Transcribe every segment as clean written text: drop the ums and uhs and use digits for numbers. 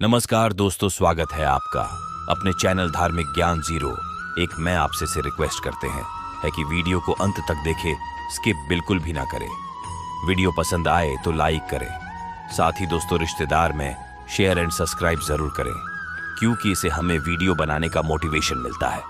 नमस्कार दोस्तों, स्वागत है आपका अपने चैनल धार्मिक ज्ञान जीरो। एक मैं आपसे से रिक्वेस्ट करते हैं कि वीडियो को अंत तक देखें, स्किप बिल्कुल भी ना करें। वीडियो पसंद आए तो लाइक करें, साथ ही दोस्तों रिश्तेदार में शेयर एंड सब्सक्राइब जरूर करें, क्योंकि इससे हमें वीडियो बनाने का मोटिवेशन मिलता है।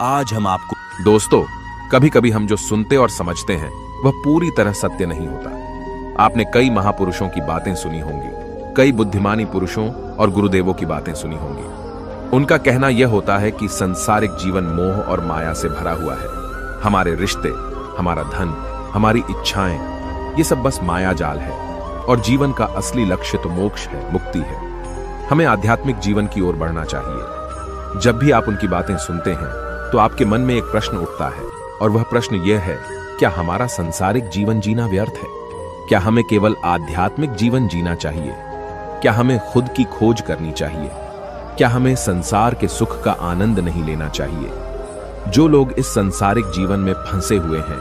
आज हम आपको दोस्तों, कभी कभी हम जो सुनते और समझते हैं वह पूरी तरह सत्य नहीं होता। आपने कई महापुरुषों की बातें सुनी होंगी, कई बुद्धिमानी पुरुषों और गुरुदेवों की बातें सुनी होंगी। उनका कहना यह होता है कि संसारिक जीवन मोह और माया से भरा हुआ है। हमारे रिश्ते, हमारा धन, हमारी इच्छाएं, ये सब बस माया जाल है और जीवन का असली लक्ष्य तो मोक्ष है, मुक्ति है। हमें आध्यात्मिक जीवन की ओर बढ़ना चाहिए। जब भी आप उनकी बातें सुनते हैं तो आपके मन में एक प्रश्न उठता है, और वह प्रश्न यह है, क्या हमारा संसारिक जीवन जीना व्यर्थ है? क्या हमें केवल आध्यात्मिक जीवन जीना चाहिए? क्या हमें खुद की खोज करनी चाहिए? क्या हमें संसार के सुख का आनंद नहीं लेना चाहिए? जो लोग इस संसारिक जीवन में फंसे हुए हैं,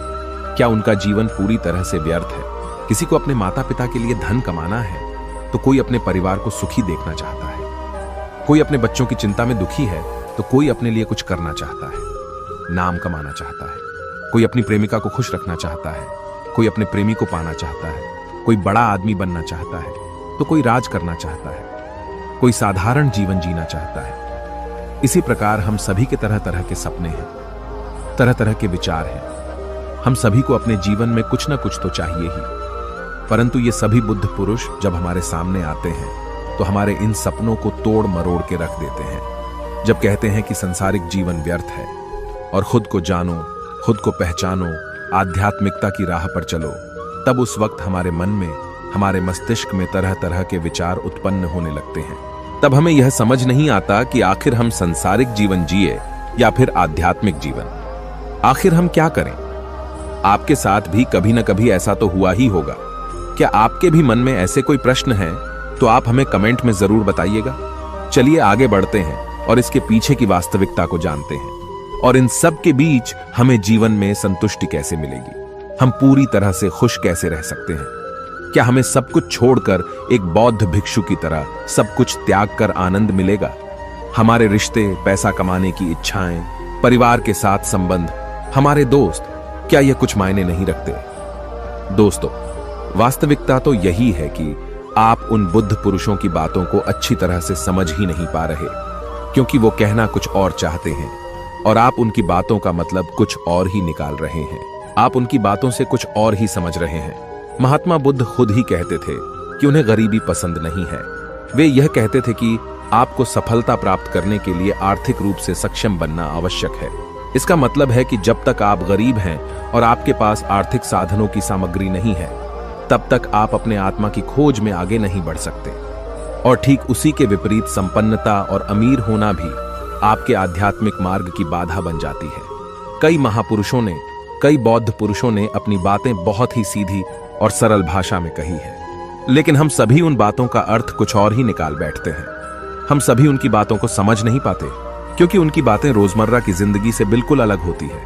क्या उनका जीवन पूरी तरह से व्यर्थ है? किसी को अपने माता पिता के लिए धन कमाना है तो कोई अपने परिवार को सुखी देखना चाहता है। कोई अपने बच्चों की चिंता में दुखी है तो कोई अपने लिए कुछ करना चाहता है, नाम कमाना चाहता है। कोई अपनी प्रेमिका को खुश रखना चाहता है, कोई अपने प्रेमी को पाना चाहता है। कोई बड़ा आदमी बनना चाहता है तो कोई राज करना चाहता है, कोई साधारण जीवन जीना चाहता है। इसी प्रकार हम सभी के तरह तरह के सपने हैं, तरह तरह के विचार हैं। हम सभी को अपने जीवन में कुछ ना कुछ तो चाहिए ही, परंतु ये सभी बुद्ध पुरुष जब हमारे सामने आते हैं तो हमारे इन सपनों को तोड़ मरोड़ के रख देते हैं। जब कहते हैं कि संसारिक जीवन व्यर्थ है और खुद को जानो, खुद को पहचानो, आध्यात्मिकता की राह पर चलो, तब उस वक्त हमारे मन में, हमारे मस्तिष्क में तरह तरह के विचार उत्पन्न होने लगते हैं। तब हमें यह समझ नहीं आता कि आखिर हम संसारिक जीवन जिए या फिर आध्यात्मिक जीवन। आखिर हम क्या करें? आपके साथ भी कभी न कभी ऐसा तो हुआ ही होगा। क्या आपके भी मन में ऐसे कोई प्रश्न हैं तो आप हमें कमेंट में जरूर बताइएगा। चलिए आगे बढ़ते हैं और इसके पीछे की वास्तविकता को जानते हैं, और इन सब के बीच हमें जीवन में संतुष्टि कैसे मिलेगी, हम पूरी तरह से खुश कैसे रह सकते हैं। क्या हमें सब कुछ छोड़कर एक बौद्ध भिक्षु की तरह सब कुछ त्याग कर आनंद मिलेगा? हमारे रिश्ते, पैसा कमाने की इच्छाएं, परिवार के साथ संबंध, हमारे दोस्त, क्या ये कुछ मायने नहीं रखते? दोस्तों, वास्तविकता तो यही है कि आप उन बुद्ध पुरुषों की बातों को अच्छी तरह से समझ ही नहीं पा रहे, क्योंकि वो कहना कुछ और चाहते हैं और आप उनकी बातों का मतलब कुछ और ही निकाल रहे हैं। आप उनकी बातों से कुछ और ही समझ रहे हैं। महात्मा बुद्ध खुद ही कहते थे कि उन्हें गरीबी पसंद नहीं है। वे यह कहते थे कि आपको सफलता प्राप्त करने के लिए आर्थिक रूप से सक्षम बनना आवश्यक है। इसका मतलब है कि जब तक आप गरीब हैं और आपके पास आर्थिक साधनों की सामग्री नहीं है, तब तक आप अपने आत्मा की खोज में आगे नहीं बढ़ सकते। और ठीक उसी के विपरीत संपन्नता और अमीर होना भी आपके आध्यात्मिक मार्ग की बाधा बन जाती है। कई महापुरुषों ने, कई बौद्ध पुरुषों ने अपनी बातें बहुत ही सीधी और सरल भाषा में कही है, लेकिन हम सभी उन बातों का अर्थ कुछ और ही निकाल बैठते हैं। हम सभी उनकी बातों को समझ नहीं पाते, क्योंकि उनकी बातें रोजमर्रा की जिंदगी से बिल्कुल अलग होती है।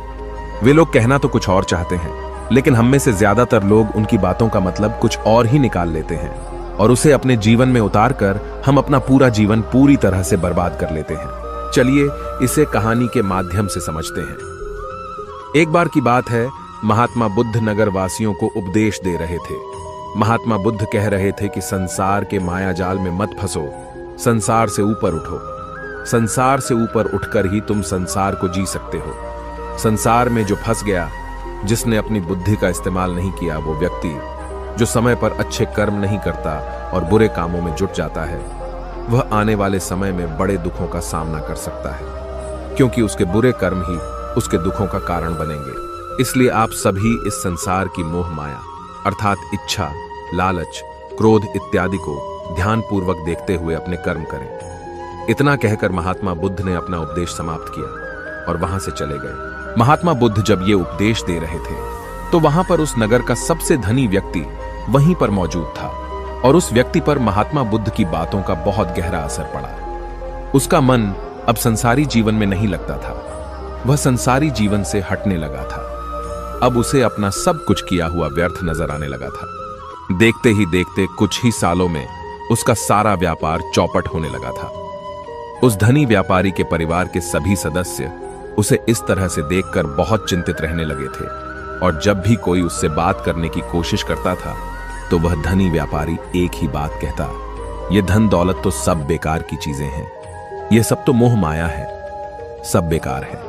वे लोग कहना तो कुछ और चाहते हैं, लेकिन हम में से ज्यादातर लोग उनकी बातों का मतलब कुछ और ही निकाल लेते हैं और उसे अपने जीवन में उतार कर हम अपना पूरा जीवन पूरी तरह से बर्बाद कर लेते हैं। चलिए इसे कहानी के माध्यम से समझते हैं। एक बार की बात है, महात्मा बुद्ध नगर वासियों को उपदेश दे रहे थे। महात्मा बुद्ध कह रहे थे कि संसार के माया जाल में मत फंसो, संसार से ऊपर उठो। संसार से ऊपर उठकर ही तुम संसार को जी सकते हो। संसार में जो फंस गया, जिसने अपनी बुद्धि का इस्तेमाल नहीं किया, वो व्यक्ति जो समय पर अच्छे कर्म नहीं करता और बुरे कामों में जुट जाता है, वह आने वाले समय में बड़े दुखों का सामना कर सकता है, क्योंकि उसके बुरे कर्म ही उसके दुखों का कारण बनेंगे। इसलिए आप सभी इस संसार की मोह माया अर्थात इच्छा, लालच, क्रोध इत्यादि को ध्यानपूर्वक देखते हुए अपने कर्म करें। इतना कहकर महात्मा बुद्ध ने अपना उपदेश समाप्त किया और वहां से चले गए। महात्मा बुद्ध जब ये उपदेश दे रहे थे तो वहां पर उस नगर का सबसे धनी व्यक्ति वहीं पर मौजूद था, और उस व्यक्ति पर महात्मा बुद्ध की बातों का बहुत गहरा असर पड़ा। उसका मन अब संसारी जीवन में नहीं लगता था, वह संसारी जीवन से हटने लगा था। अब उसे अपना सब कुछ किया हुआ व्यर्थ नजर आने लगा था। देखते ही देखते कुछ ही सालों में उसका सारा व्यापार चौपट होने लगा था। उस धनी व्यापारी के परिवार के सभी सदस्य उसे इस तरह से देखकर बहुत चिंतित रहने लगे थे, और जब भी कोई उससे बात करने की कोशिश करता था तो वह धनी व्यापारी एक ही बात कहता, यह धन दौलत तो सब बेकार की चीजें हैं, यह सब तो मोह माया है, सब बेकार है,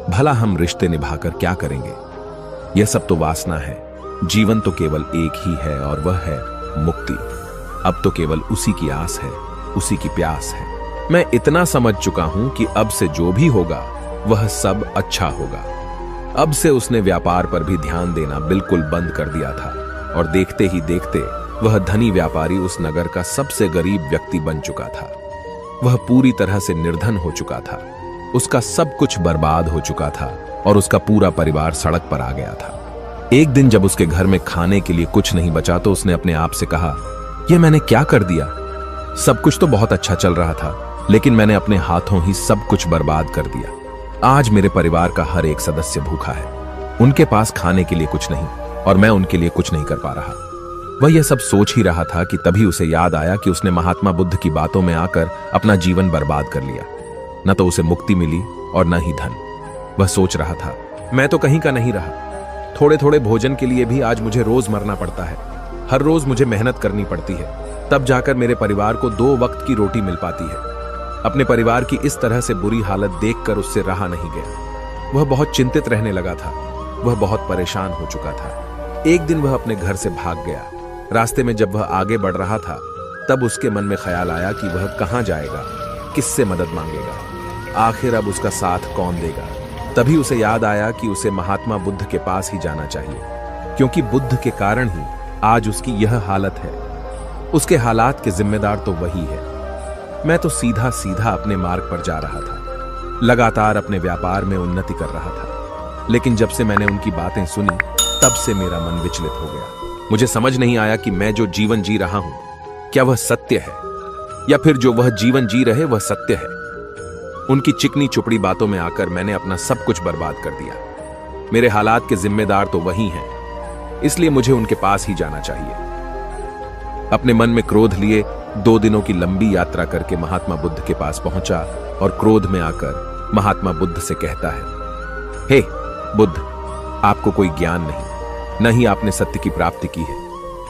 भला हम रिश्ते निभाकर क्या करेंगे, यह सब तो वासना है, जीवन तो केवल एक ही है और वह है मुक्ति, अब तो केवल उसी की आस है, उसी की प्यास है। मैं इतना समझ चुका हूं कि अब से जो भी होगा वह सब अच्छा होगा। अब से उसने व्यापार पर भी ध्यान देना बिल्कुल बंद कर दिया था, और देखते ही देखते वह धनी व्यापारी उस नगर का सबसे गरीब व्यक्ति बन चुका था। वह पूरी तरह से निर्धन हो चुका था, उसका सब कुछ बर्बाद हो चुका था और उसका पूरा परिवार सड़क पर आ गया था। एक दिन जब उसके घर में खाने के लिए कुछ नहीं बचा तो उसने अपने आप से कहा, यह मैंने क्या कर दिया, सब कुछ तो बहुत अच्छा चल रहा था, लेकिन मैंने अपने हाथों ही सब कुछ बर्बाद कर दिया। आज मेरे परिवार का हर एक सदस्य भूखा है, उनके पास खाने के लिए कुछ नहीं और मैं उनके लिए कुछ नहीं कर पा रहा। वह यह सब सोच ही रहा था कि तभी उसे याद आया कि उसने महात्मा बुद्ध की बातों में आकर अपना जीवन बर्बाद कर लिया। न तो उसे मुक्ति मिली और न ही धन। वह सोच रहा था, मैं तो कहीं का नहीं रहा, थोड़े थोड़े भोजन के लिए भी आज मुझे रोज मरना पड़ता है, हर रोज मुझे मेहनत करनी पड़ती है, तब जाकर मेरे परिवार को 2 वक्त की रोटी मिल पाती है। अपने परिवार की इस तरह से बुरी हालत देखकर उससे रहा नहीं गया। वह बहुत चिंतित रहने लगा था, वह बहुत परेशान हो चुका था। एक दिन वह अपने घर से भाग गया। रास्ते में जब वह आगे बढ़ रहा था तब उसके मन में ख्याल आया कि वह कहां जाएगा, किससे मदद मांगेगा, आखिर अब उसका साथ कौन देगा। तभी उसे याद आया कि उसे महात्मा बुद्ध के पास ही जाना चाहिए, क्योंकि बुद्ध के कारण ही आज उसकी यह हालत है। उसके हालात के जिम्मेदार तो वही है। मैं तो सीधा सीधा अपने मार्ग पर जा रहा था, लगातार अपने व्यापार में उन्नति कर रहा था, लेकिन जब से मैंने उनकी बातें सुनी तब से मेरा मन विचलित हो गया। मुझे समझ नहीं आया कि मैं जो जीवन जी रहा हूं क्या वह सत्य है, या फिर जो वह जीवन जी रहे वह सत्य है। उनकी चिकनी चुपड़ी बातों में आकर मैंने अपना सब कुछ बर्बाद कर दिया। मेरे हालात के जिम्मेदार तो वही हैं, इसलिए मुझे उनके पास ही जाना चाहिए। अपने मन में क्रोध लिए 2 दिनों की लंबी यात्रा करके महात्मा बुद्ध के पास पहुंचा और क्रोध में आकर महात्मा बुद्ध से कहता है, हे बुद्ध, आपको कोई ज्ञान नहीं, न ही आपने सत्य की प्राप्ति की है,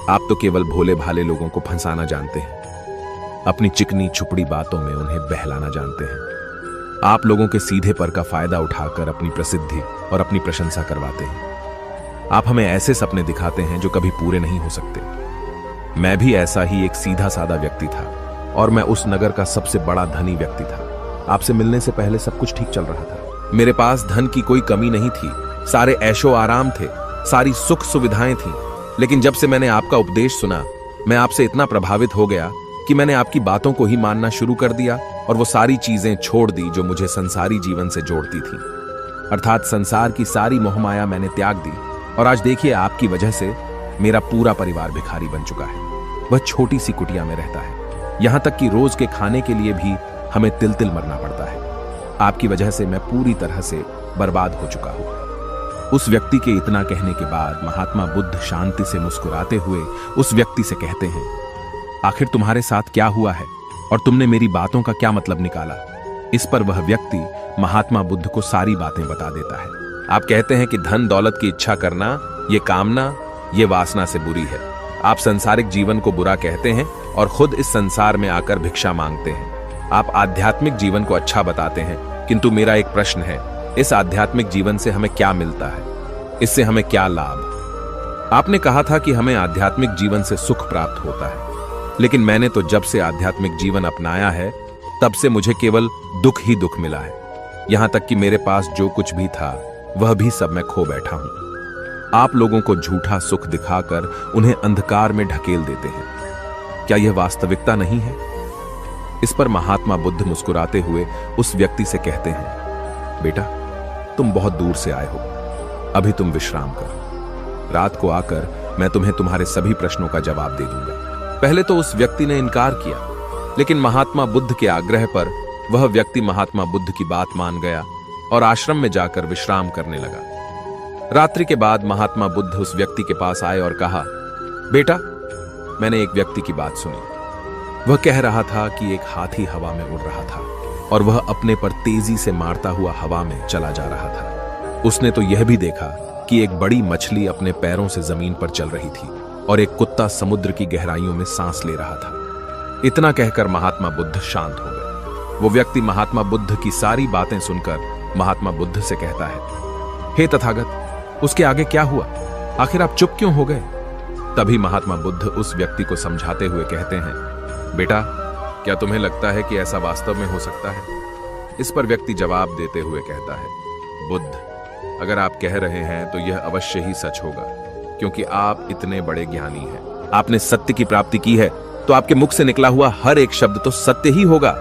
आप तो केवल भोले भाले लोगों को फंसाना जानते हैं, अपनी चिकनी छुपड़ी बातों में उन्हें बहलाना जानते हैं। आप लोगों के सीधे पर का फायदा उठाकर अपनी प्रसिद्धि और अपनी प्रशंसा करवाते हैं। आप हमें ऐसे सपने दिखाते हैं जो कभी पूरे नहीं हो सकते। मैं भी ऐसा ही एक सीधा साधा व्यक्ति था और मैं उस नगर का सबसे बड़ा धनी व्यक्ति था। आपसे मिलने से पहले सब कुछ ठीक चल रहा था, मेरे पास धन की कोई कमी नहीं थी, सारे ऐशो आराम थे, सारी सुख सुविधाएं थीं। लेकिन जब से मैंने आपका उपदेश सुना मैं आपसे इतना प्रभावित हो गया कि मैंने आपकी बातों को ही मानना शुरू कर दिया और वो सारी चीजें छोड़ दी जो मुझे संसारी जीवन से जोड़ती थी। अर्थात संसार की सारी मोहमाया मैंने त्याग दी, और आज देखिए आपकी वजह से मेरा पूरा परिवार भिखारी बन चुका है। वह छोटी सी कुटिया में रहता है, यहां तक कि रोज के खाने के लिए भी हमें तिल तिल मरना पड़ता है। आपकी वजह से मैं पूरी तरह से बर्बाद हो चुका हूं। उस व्यक्ति के इतना कहने के बाद महात्मा बुद्ध शांति से मुस्कुराते हुए उस व्यक्ति से कहते हैं, आखिर तुम्हारे साथ क्या हुआ है और तुमने मेरी बातों का क्या मतलब निकाला। इस पर वह व्यक्ति महात्मा बुद्ध को सारी बातें बता देता है। आप कहते हैं कि धन दौलत की इच्छा करना, ये कामना, ये वासना से बुरी है। आप संसारिक जीवन को बुरा कहते हैं और खुद इस संसार में आकर भिक्षा मांगते हैं। आप आध्यात्मिक जीवन को अच्छा बताते हैं, किंतु मेरा एक प्रश्न है, इस आध्यात्मिक जीवन से हमें क्या मिलता है, इससे हमें क्या लाभ। आपने कहा था कि हमें आध्यात्मिक जीवन से सुख प्राप्त होता है, लेकिन मैंने तो जब से आध्यात्मिक जीवन अपनाया है तब से मुझे केवल दुख ही दुख मिला है। यहां तक कि मेरे पास जो कुछ भी था वह भी सब मैं खो बैठा हूं। आप लोगों को झूठा सुख दिखाकर उन्हें अंधकार में ढकेल देते हैं, क्या यह वास्तविकता नहीं है। इस पर महात्मा बुद्ध मुस्कुराते हुए उस व्यक्ति से कहते हैं, बेटा तुम बहुत दूर से आए हो, अभी तुम विश्राम करो, रात को आकर मैं तुम्हें तुम्हारे सभी प्रश्नों का जवाब दे दूंगा। पहले तो उस व्यक्ति ने इनकार किया, लेकिन महात्मा बुद्ध के आग्रह पर वह व्यक्ति महात्मा बुद्ध की बात मान गया और आश्रम में जाकर विश्राम करने लगा। रात्रि के बाद महात्मा बुद्ध उस व्यक्ति के पास आए और कहा, बेटा मैंने एक व्यक्ति की बात सुनी, वह कह रहा था कि एक हाथी हवा में उड़ रहा था और वह अपने पर तेजी से मारता हुआ हवा में चला जा रहा था। उसने तो यह भी देखा कि एक बड़ी मछली अपने पैरों से जमीन पर चल रही थी और एक कुत्ता समुद्र की गहराइयों में सांस ले रहा था। इतना कहकर महात्मा बुद्ध शांत हो गए। वो व्यक्ति महात्मा बुद्ध की सारी बातें सुनकर महात्मा बुद्ध से कहता है, हे तथागत, उसके आगे क्या हुआ? आखिर आप चुप क्यों हो गए? तभी महात्मा बुद्ध उस व्यक्ति को समझाते हुए कहते हैं, बेटा, क्या तुम्हें लगता है कि ऐसा वास्तव में हो सकता है? इस पर व्यक्ति जवाब देते हुए कहता है, बुद्ध, अगर आप कह रहे हैं तो यह अवश्य ही सच होगा, क्योंकि आप इतने बड़े ज्ञानी हैं। आपने सत्य की प्राप्ति की है, तो आपके मुख से निकला हुआ हर एक शब्द तो सत्य ही होगा।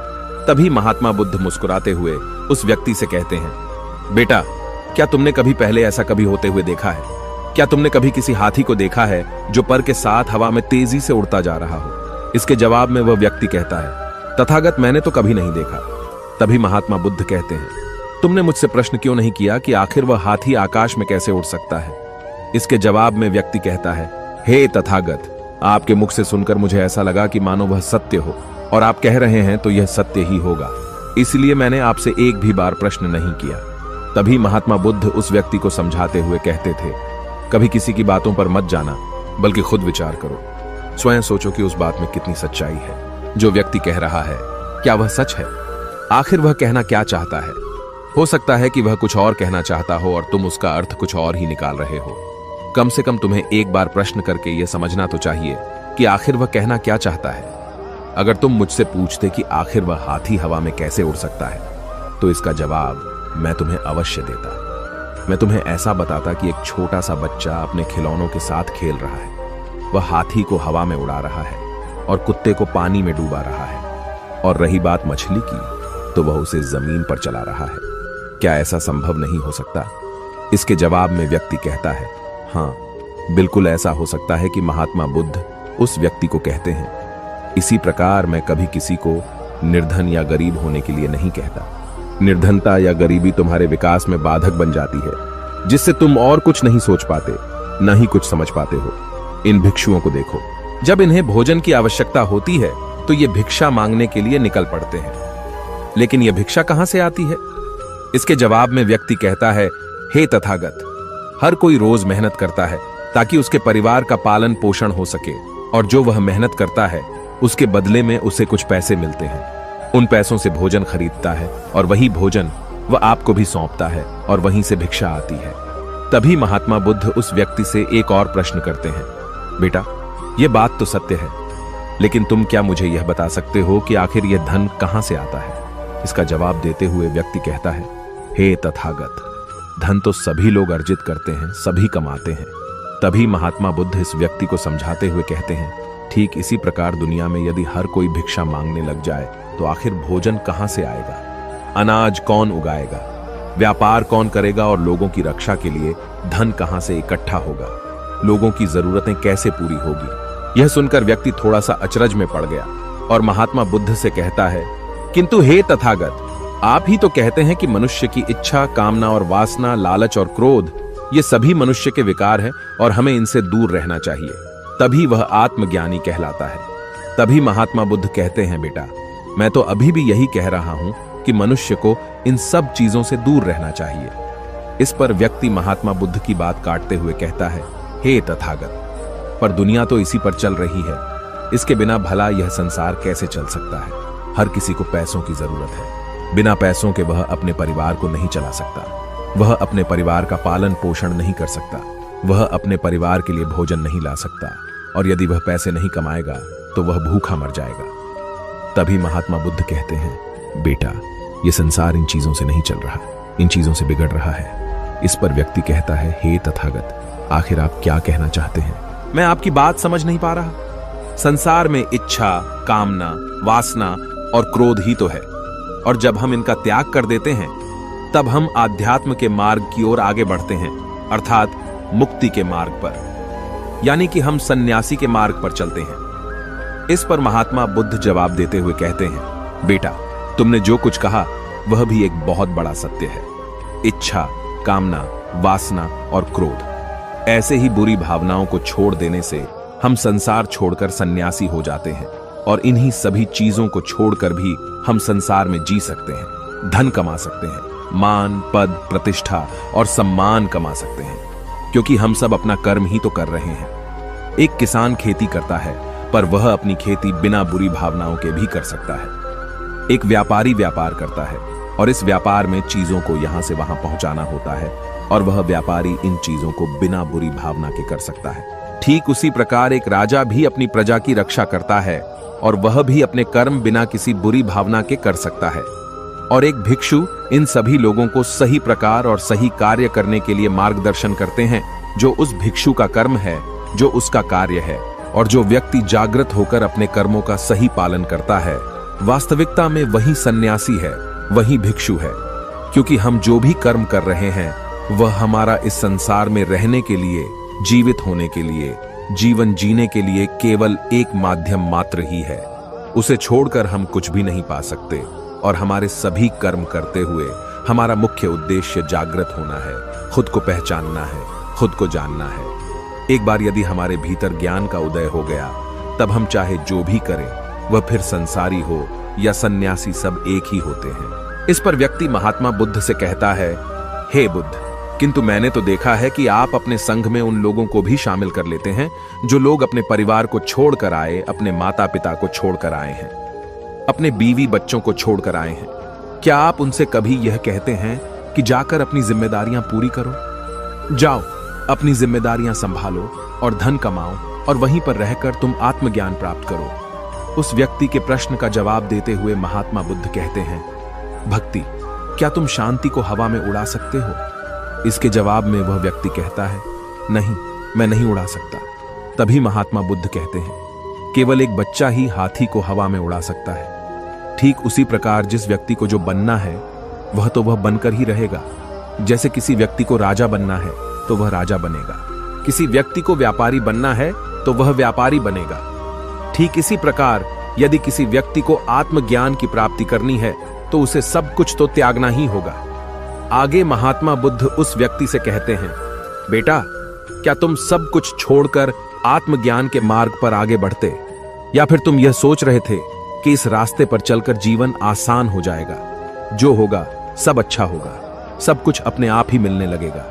तभी महात्मा बुद्ध मुस्कुराते हुए उस व्यक्ति से कहते हैं, बेटा, क्या तुमने कभी पहले ऐसा कभी होते हुए देखा है? क्या तुमने कभी किसी हाथी को देखा है जो पर के साथ हवा में तेजी से उड़ता जा रहा हो? इसके जवाब में वह व्यक्ति कहता है, तथागत, मैंने तो कभी नहीं देखा। तभी महात्मा बुद्ध कहते हैं, तुमने मुझसे प्रश्न क्यों नहीं किया कि आखिर वह हाथी आकाश में कैसे उड़ सकता है? इसके जवाब में व्यक्ति कहता है, हे तथागत, आपके मुख से सुनकर मुझे ऐसा लगा कि मानो वह सत्य हो, और आप कह रहे हैं तो यह सत्य ही होगा, इसलिए मैंने आपसे एक भी बार प्रश्न नहीं किया। तभी महात्मा बुद्ध उस व्यक्ति को समझाते हुए कहते थे, कभी किसी की बातों पर मत जाना, बल्कि खुद विचार करो। स्वयं सोचो कि उस बात में कितनी सच्चाई है। जो व्यक्ति कह रहा है, क्या वह सच है? आखिर वह कहना क्या चाहता है? हो सकता है कि वह कुछ और कहना चाहता हो और तुम उसका अर्थ कुछ और ही निकाल रहे हो। कम से कम तुम्हें एक बार प्रश्न करके यह समझना तो चाहिए कि आखिर वह कहना क्या चाहता है। अगर तुम मुझसे पूछते कि आखिर वह हाथी हवा में कैसे उड़ सकता है, तो इसका जवाब मैं तुम्हें अवश्य देता। मैं तुम्हें ऐसा बताता कि एक छोटा सा बच्चा अपने खिलौनों के साथ खेल रहा है। वह हाथी को हवा में उड़ा रहा है और कुत्ते को पानी में डूबा रहा है, और रही बात मछली की, तो वह उसे जमीन पर चला रहा है। क्या ऐसा संभव नहीं हो सकता? इसके जवाब में व्यक्ति कहता है, हाँ, बिल्कुल ऐसा हो सकता है कि महात्मा बुद्ध उस व्यक्ति को कहते हैं। इसी प्रकार मैं कभी किसी को निर्धन या गरीब होने के लिए नहीं कहता। निर्धनता या गरीबी तुम्हारे विकास में बाधक बन जाती है, जिससे तुम और कुछ नहीं सोच पाते, न ही कुछ समझ पाते हो। इन भिक्षुओं को देखो, जब इन्हें भोजन की आवश्यकता होती है तो ये भिक्षा मांगने के लिए निकल पड़ते हैं, लेकिन यह भिक्षा कहां से आती है? इसके जवाब में व्यक्ति कहता है, हे तथागत, हर कोई रोज मेहनत करता है ताकि उसके परिवार का पालन पोषण हो सके, और जो वह मेहनत करता है उसके बदले में उसे कुछ पैसे मिलते हैं। उन पैसों से भोजन खरीदता है और वही भोजन वह आपको भी सौंपता है, और वहीं से भिक्षा आती है। तभी महात्मा बुद्ध उस व्यक्ति से एक और प्रश्न करते हैं, बेटा, यह बात तो सत्य है, लेकिन तुम क्या मुझे यह बता सकते हो कि आखिर यह धन कहां से आता है? इसका जवाब देते हुए व्यक्ति कहता है, हे तथागत, धन तो सभी लोग अर्जित करते हैं, सभी कमाते हैं। तभी महात्मा बुद्ध इस व्यक्ति को समझाते हुए कहते हैं, ठीक इसी प्रकार दुनिया में यदि हर कोई भिक्षा मांगने लग जाए तो आखिर भोजन कहां से आएगा? अनाज कौन उगाएगा? व्यापार कौन करेगा? और लोगों की रक्षा के लिए धन कहां से इकट्ठा होगा? लोगों की जरूरतें कैसे पूरी होगी? यह सुनकर व्यक्ति थोड़ा सा अचरज में पड़ गया और महात्मा बुद्ध से कहता है, किंतु हे तथागत, आप ही तो कहते हैं कि मनुष्य की इच्छा, कामना और वासना, लालच और क्रोध, ये सभी मनुष्य के विकार हैं और हमें इनसे दूर रहना चाहिए, तभी वह आत्मज्ञानी कहलाता है। तभी महात्मा बुद्ध कहते हैं, बेटा, मैं तो अभी भी यही कह रहा हूं कि मनुष्य को इन सब चीजों से दूर रहना चाहिए। इस पर व्यक्ति महात्मा बुद्ध की बात काटते हुए कहता है, हे तथागत, पर दुनिया तो इसी पर चल रही है, इसके बिना भला यह संसार कैसे चल सकता है? हर किसी को पैसों की जरूरत है। बिना पैसों के वह अपने परिवार को नहीं चला सकता, वह अपने परिवार का पालन पोषण नहीं कर सकता, वह अपने परिवार के लिए भोजन नहीं ला सकता, और यदि वह पैसे नहीं कमाएगा तो वह भूखा मर जाएगा। तभी महात्मा बुद्ध कहते हैं, बेटा, यह संसार इन चीजों से नहीं चल रहा, इन चीजों से बिगड़ रहा है। इस पर व्यक्ति कहता है, हे तथागत, आखिर आप क्या कहना चाहते हैं? मैं आपकी बात समझ नहीं पा रहा। संसार में इच्छा, कामना, वासना और क्रोध ही तो है, और जब हम इनका त्याग कर देते हैं तब हम आध्यात्म के मार्ग की ओर आगे बढ़ते हैं, अर्थात मुक्ति के मार्ग पर, यानी कि हम सन्यासी के मार्ग पर चलते हैं। इस पर महात्मा बुद्ध जवाब देते हुए कहते हैं, बेटा, तुमने जो कुछ कहा वह भी एक बहुत बड़ा सत्य है। इच्छा, कामना, वासना और क्रोध, ऐसे ही बुरी भावनाओं को छोड़ देने से हम संसार छोड़कर सन्यासी हो जाते हैं। और इन्हीं सभी चीजों को छोड़कर भी हम संसार में जी सकते हैं, धन कमा सकते हैं, मान, पद, प्रतिष्ठा और सम्मान कमा सकते हैं, क्योंकि हम सब अपना कर्म ही तो कर रहे हैं। एक किसान खेती करता है, पर वह अपनी खेती बिना बुरी भावनाओं के भी कर सकता है। एक व्यापारी व्यापार करता है और इस व्यापार में चीजों को यहां से वहां पहुंचाना होता है, और वह व्यापारी इन चीजों को बिना बुरी भावना के कर सकता है। ठीक उसी प्रकार एक राजा भी अपनी प्रजा की रक्षा करता है, और वह भी अपने कर्म बिना किसी बुरी भावना के कर सकता है। और एक भिक्षु इन सभी लोगों को सही प्रकार और सही कार्य करने के लिए मार्गदर्शन करते हैं, जो उस भिक्षु का कर्म है, जो उसका कार्य है। और जो व्यक्ति जागृत होकर अपने कर्मों का सही पालन करता है, वास्तविकता में वही सन्यासी है, वही भिक्षु है। क्योंकि हम जो भी कर्म कर रहे हैं वह हमारा इस संसार में रहने के लिए, जीवित होने के लिए, जीवन जीने के लिए केवल एक माध्यम मात्र ही है। उसे छोड़कर हम कुछ भी नहीं पा सकते। और हमारे सभी कर्म करते हुए हमारा मुख्य उद्देश्य जागृत होना है, खुद को पहचानना है, खुद को जानना है। एक बार यदि हमारे भीतर ज्ञान का उदय हो गया, तब हम चाहे जो भी करें, वह फिर संसारी हो या सन्यासी, सब एक ही होते हैं। इस पर व्यक्ति महात्मा बुद्ध से कहता है, हे बुद्ध, किंतु मैंने तो देखा है कि आप अपने संघ में उन लोगों को भी शामिल कर लेते हैं जो लोग अपने परिवार को छोड़कर आए, अपने माता पिता को छोड़कर आए हैं, अपने बीवी बच्चों को छोड़कर आए हैं। क्या आप उनसे कभी यह कहते हैं कि जाकर अपनी जिम्मेदारियां पूरी करो? जाओ, अपनी जिम्मेदारियां संभालो और धन कमाओ, और वहीं पर रहकर तुम आत्मज्ञान प्राप्त करो। उस व्यक्ति के प्रश्न का जवाब देते हुए महात्मा बुद्ध कहते हैं, भक्ति, क्या तुम शांति को हवा में उड़ा सकते हो? इसके जवाब में वह व्यक्ति कहता है, नहीं, मैं नहीं उड़ा सकता। तभी महात्मा बुद्ध कहते हैं, केवल एक बच्चा ही हाथी को हवा में उड़ा सकता है। ठीक उसी प्रकार जिस व्यक्ति को जो बनना है वह तो वह बनकर ही रहेगा। जैसे किसी व्यक्ति को राजा बनना है तो वह राजा बनेगा, किसी व्यक्ति को व्यापारी बनना है तो वह व्यापारी बनेगा। ठीक इसी प्रकार यदि किसी व्यक्ति को आत्मज्ञान की प्राप्ति करनी है तो उसे सब कुछ तो त्यागना ही होगा। आगे महात्मा बुद्ध उस व्यक्ति से कहते हैं, बेटा, क्या तुम सब कुछ छोड़कर आत्मज्ञान के मार्ग पर आगे बढ़ते, या फिर तुम यह सोच रहे थे कि इस रास्ते पर चलकर जीवन आसान हो जाएगा, जो होगा सब अच्छा होगा, सब कुछ अपने आप ही मिलने लगेगा,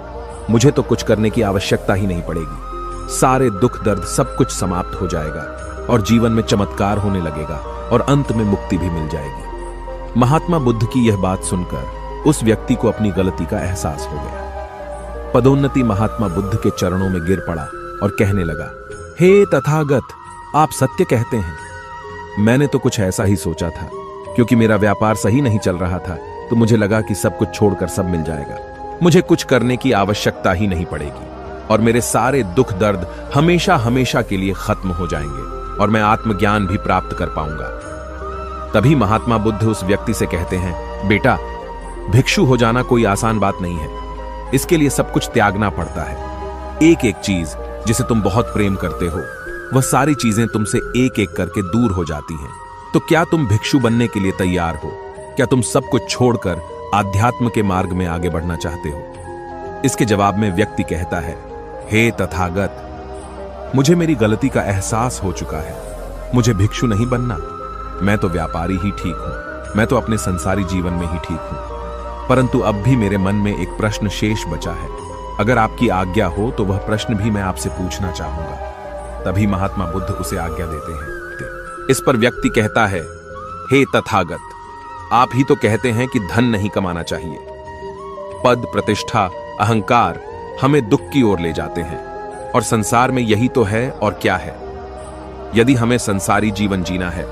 मुझे तो कुछ करने की आवश्यकता ही नहीं पड़ेगी, सारे दुख दर्द सब कुछ समाप्त हो जाएगा और जीवन में चमत्कार होने लगेगा और अंत में मुक्ति भी मिल जाएगी। महात्मा बुद्ध की यह बात सुनकर उस व्यक्ति को अपनी गलती का एहसास हो गया। पदोन्नति महात्मा बुद्ध के चरणों में गिर पड़ा और कहने लगा, हे तथागत, आप सत्य कहते हैं। मैंने तो कुछ ऐसा ही सोचा था, क्योंकि मेरा व्यापार सही नहीं चल रहा था, तो मुझे लगा कि सब कुछ छोड़कर सब मिल जाएगा, मुझे कुछ करने की आवश्यकता ही नहीं पड़ेगी और मेरे सारे दुख दर्द हमेशा हमेशा के लिए खत्म हो जाएंगे और मैं आत्मज्ञान भी प्राप्त कर पाऊंगा। तभी महात्मा बुद्ध उस व्यक्ति से कहते हैं, बेटा, भिक्षु हो जाना कोई आसान बात नहीं है, इसके लिए सब कुछ त्यागना पड़ता है। एक एक चीज जिसे तुम बहुत प्रेम करते हो, वह सारी चीजें तुमसे एक एक करके दूर हो जाती हैं। तो क्या तुम भिक्षु बनने के लिए तैयार हो? क्या तुम सब कुछ छोड़कर आध्यात्म के मार्ग में आगे बढ़ना चाहते हो? इसके जवाब में व्यक्ति कहता है, हे तथागत, मुझे मेरी गलती का एहसास हो चुका है, मुझे भिक्षु नहीं बनना, मैं तो व्यापारी ही ठीक हूं, मैं तो अपने संसारी जीवन में ही ठीक हूं। परंतु अब भी मेरे मन में एक प्रश्न शेष बचा है, अगर आपकी आज्ञा हो तो वह प्रश्न भी मैं आपसे पूछना चाहूंगा। तभी महात्मा बुद्ध उसे आज्ञा देते हैं। इस पर व्यक्ति कहता है, हे तथागत, आप ही तो कहते हैं कि धन नहीं कमाना चाहिए, पद, प्रतिष्ठा, अहंकार हमें दुख की ओर ले जाते हैं, और संसार में यही तो है और क्या है। यदि हमें संसारी जीवन जीना है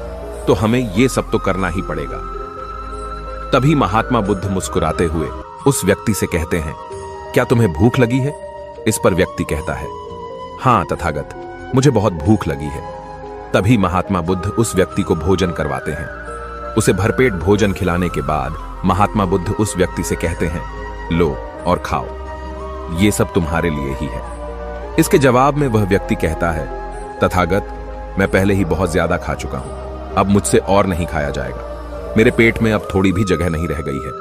तो हमें यह सब तो करना ही पड़ेगा। तभी महात्मा बुद्ध मुस्कुराते हुए उस व्यक्ति से कहते हैं, क्या तुम्हें भूख लगी है? इस पर व्यक्ति कहता है, हां तथागत, मुझे बहुत भूख लगी है। तभी महात्मा बुद्ध उस व्यक्ति को भोजन करवाते हैं। उसे भरपेट भोजन खिलाने के बाद महात्मा बुद्ध उस व्यक्ति से कहते हैं, लो और खाओ, ये सब तुम्हारे लिए ही है। इसके जवाब में वह व्यक्ति कहता है, तथागत, मैं पहले ही बहुत ज्यादा खा चुका हूं, अब मुझसे और नहीं खाया जाएगा, मेरे पेट में अब थोड़ी भी जगह नहीं रह गई है।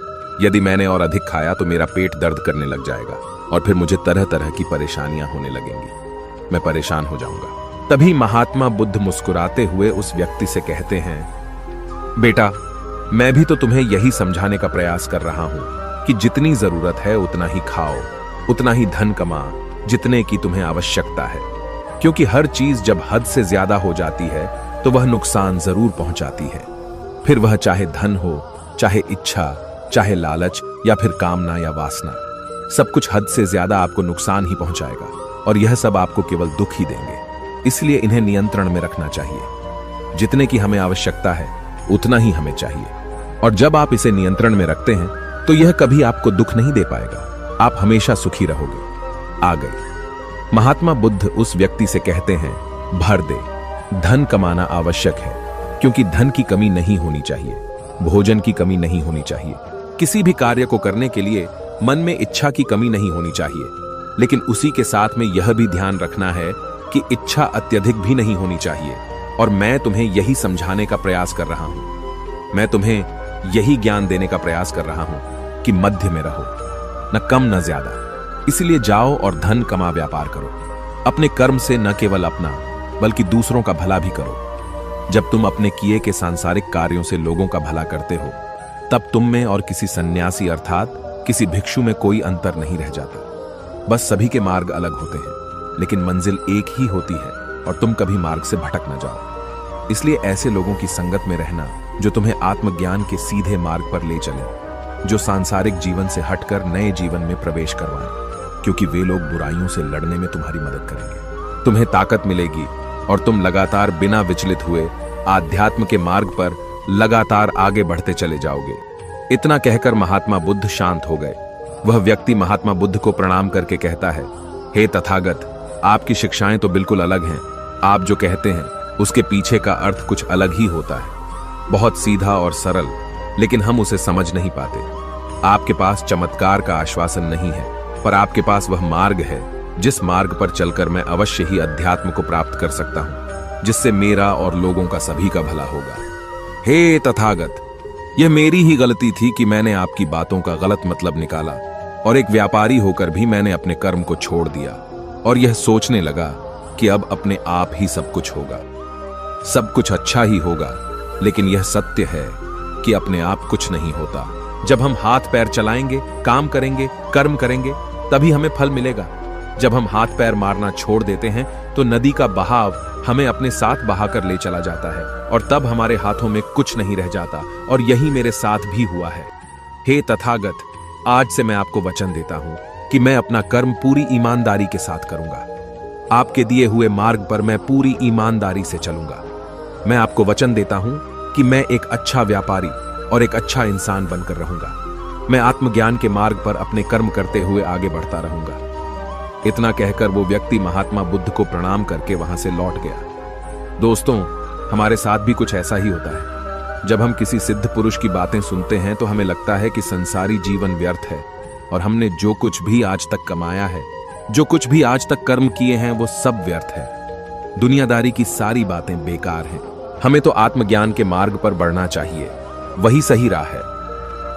यदि मैंने और अधिक खाया तो मेरा पेट दर्द करने लग जाएगा और फिर मुझे तरह तरह की परेशानियां होने लगेंगी, मैं परेशान हो जाऊंगा। तभी महात्मा बुद्ध मुस्कुराते हुए उस व्यक्ति से कहते हैं, बेटा, मैं भी तो तुम्हें यही समझाने का प्रयास कर रहा हूं कि जितनी जरूरत है उतना ही खाओ, उतना ही धन कमा जितने की तुम्हें आवश्यकता है, क्योंकि हर चीज जब हद से ज्यादा हो जाती है तो वह नुकसान जरूर पहुंचाती है। फिर वह चाहे धन हो, चाहे इच्छा, चाहे लालच या फिर कामना या वासना, सब कुछ हद से ज्यादा आपको नुकसान ही पहुंचाएगा और यह सब आपको केवल दुख ही देंगे। इसलिए इन्हें नियंत्रण में रखना चाहिए। जितने की हमें आवश्यकता है उतना ही हमें चाहिए, और जब आप इसे नियंत्रण में रखते हैं तो यह कभी आपको दुख नहीं दे पाएगा, आप हमेशा सुखी रहोगे। आ गए। महात्मा बुद्ध उस व्यक्ति से कहते हैं, भर दे, धन कमाना आवश्यक है, क्योंकि धन की कमी नहीं होनी चाहिए, भोजन की कमी नहीं होनी चाहिए, किसी भी कार्य को करने के लिए मन में इच्छा की कमी नहीं होनी चाहिए। लेकिन उसी के साथ में यह भी ध्यान रखना है कि इच्छा अत्यधिक भी नहीं होनी चाहिए। और मैं तुम्हें यही समझाने का प्रयास कर रहा हूं, मैं तुम्हें यही ज्ञान देने का प्रयास कर रहा हूं कि मध्य में रहो, न कम न ज्यादा। इसलिए जाओ और धन कमा व्यापार करो। अपने कर्म से न केवल अपना बल्कि दूसरों का भला भी करो। जब तुम अपने किए के सांसारिक कार्यों से लोगों का भला करते हो, तब तुम में और किसी सन्यासी अर्थात किसी भिक्षु में कोई अंतर नहीं रह जाता। बस सभी के मार्ग अलग होते हैं, लेकिन मंजिल एक ही होती है और तुम कभी मार्ग से भटक न जाओ। इसलिए ऐसे लोगों की संगत में रहना जो तुम्हें आत्मज्ञान के सीधे मार्ग पर ले चले, जो सांसारिक जीवन से हटकर नए जीवन में प्रवेश करवाएं, क्योंकि वे लोग बुराइयों से लड़ने में तुम्हारी मदद करेंगे। तुम्हें ताकत मिलेगी और तुम लगातार बिना विचलित हुए आध्यात्म के मार्ग पर लगातार आगे बढ़ते चले जाओगे। इतना कहकर महात्मा बुद्ध शांत हो गए। वह व्यक्ति महात्मा बुद्ध को प्रणाम करके कहता है, हे तथागत, आपकी शिक्षाएं तो बिल्कुल अलग हैं। आप जो कहते हैं उसके पीछे का अर्थ कुछ अलग ही होता है, बहुत सीधा और सरल, लेकिन हम उसे समझ नहीं पाते। आपके पास चमत्कार का आश्वासन नहीं है, पर आपके पास वह मार्ग है जिस मार्ग पर चलकर मैं अवश्य ही अध्यात्म को प्राप्त कर सकता हूं, जिससे मेरा और लोगों का सभी का भला होगा। हे तथागत, यह मेरी ही गलती थी कि मैंने आपकी बातों का गलत मतलब निकाला और एक व्यापारी होकर भी मैंने अपने कर्म को छोड़ दिया और यह सोचने लगा कि अब अपने आप ही सब कुछ होगा, सब कुछ अच्छा ही होगा। लेकिन यह सत्य है कि अपने आप कुछ नहीं होता। जब हम हाथ पैर चलाएंगे, काम करेंगे, कर्म करेंगे, तभी हमें फल मिलेगा। जब हम हाथ पैर मारना छोड़ देते हैं तो नदी का बहाव हमें अपने साथ बहाकर ले चला जाता है और तब हमारे हाथों में कुछ नहीं रह जाता, और यही मेरे साथ भी हुआ है। हे तथागत, आज से मैं आपको वचन देता हूं कि मैं अपना कर्म पूरी ईमानदारी के साथ करूंगा। आपके दिए हुए मार्ग पर मैं पूरी ईमानदारी से चलूंगा। मैं आपको वचन देता हूं कि मैं एक अच्छा व्यापारी और एक अच्छा इंसान बनकर रहूंगा। मैं आत्मज्ञान के मार्ग पर अपने कर्म करते हुए आगे बढ़ता रहूंगा। इतना कहकर वो व्यक्ति महात्मा बुद्ध को प्रणाम करके वहां से लौट गया। दोस्तों, हमारे साथ भी कुछ ऐसा ही होता है। जब हम किसी सिद्ध पुरुष की बातें सुनते हैं तो हमें लगता है कि संसारी जीवन व्यर्थ है और हमने जो कुछ भी आज तक कमाया है, जो कुछ भी आज तक कर्म किए हैं, वो सब व्यर्थ है। दुनियादारी की सारी बातें बेकार हैं। हमें तो आत्मज्ञान के मार्ग पर बढ़ना चाहिए, वही सही राह है।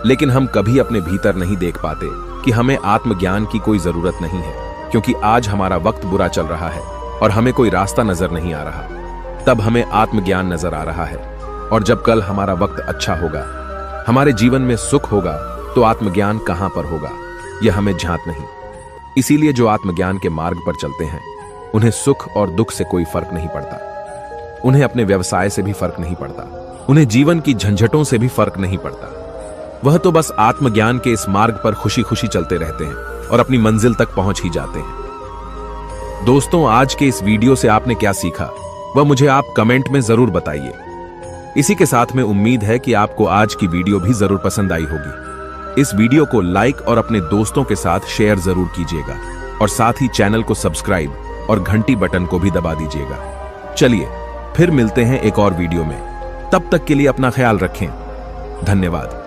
लेकिन हम कभी अपने भीतर नहीं देख पाते कि हमें आत्मज्ञान की कोई जरूरत नहीं है, क्योंकि आज हमारा वक्त बुरा चल रहा है और हमें कोई रास्ता नजर नहीं आ रहा। तब हमें आत्मज्ञान नजर आ रहा है, और जब कल हमारा वक्त अच्छा होगा, हमारे जीवन में सुख होगा, तो आत्मज्ञान कहां पर होगा यह हमें झांत नहीं। इसीलिए जो आत्मज्ञान के मार्ग पर चलते हैं उन्हें सुख और दुख से कोई फर्क नहीं पड़ता, उन्हें अपने व्यवसाय से भी फर्क नहीं पड़ता, उन्हें जीवन की झंझटों से भी फर्क नहीं पड़ता। वह तो बस आत्मज्ञान के इस मार्ग पर खुशी खुशी चलते रहते हैं और अपनी मंजिल तक पहुंच ही जाते हैं। दोस्तों, आज के इस वीडियो से आपने क्या सीखा वह मुझे आप कमेंट में जरूर बताइए। इसी के साथ में उम्मीद है कि आपको आज की वीडियो भी जरूर पसंद आई होगी। इस वीडियो को लाइक और अपने दोस्तों के साथ शेयर जरूर कीजिएगा, और साथ ही चैनल को सब्सक्राइब और घंटी बटन को भी दबा दीजिएगा। चलिए फिर मिलते हैं एक और वीडियो में। तब तक के लिए अपना ख्याल रखें। धन्यवाद।